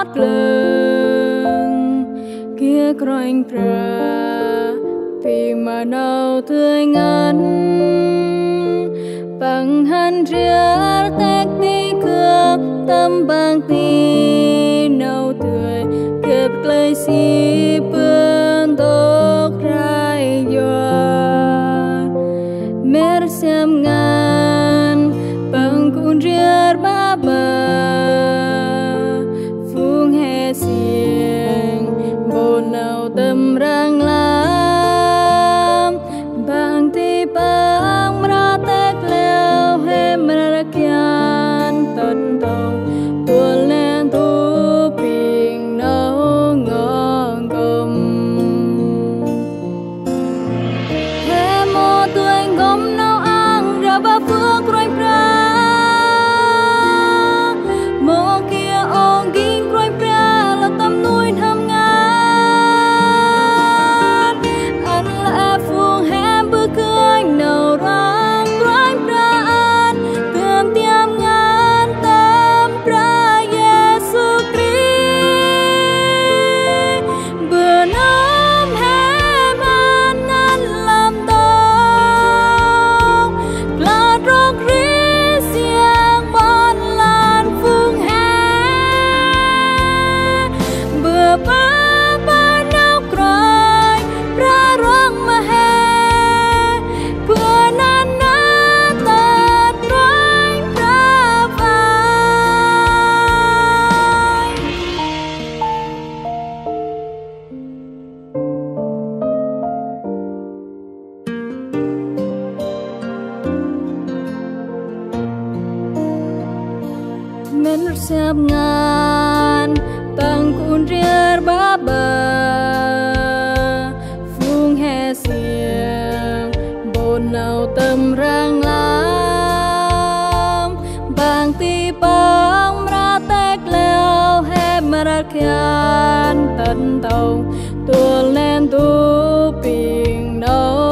mót lưng kia croanh pra vì mà nào tươi ngắn bằng hắn riết tách tí cướp tâm bằng tí nào tươi kịp lấy xí bươn tốc rai dọa mer xem ngàn bằng cuốn riết ba bà phương hè xiềng bồn nào tâm răng lam bằng tí bằng ra tách leo hem ra kian tận tàu tuôn lên thu bình nấu ngon gồm hem mô tuổi gom nấu ăn ra ba phước rồi pra mô kia ong kinh rồi pra là tâm nuôi thầm ngàn ăn là phương hem bữa cưới nấu rang rồi pra ăn cơm tiêm ngàn tâm pra Giêsu Christ bữa năm hem ăn ăn làm tông là rong rí xiang ban lan phương hè bữa ba ba nấu cry ra rong mà hè bữa nan na tạt roi ra vai men siap ngan tang kun rier ba ba phương hè xiềng bồn nào tâm rang lam bang ti bang ra tek leo hem ra kian tận tàu tuôn lên tu bình đâu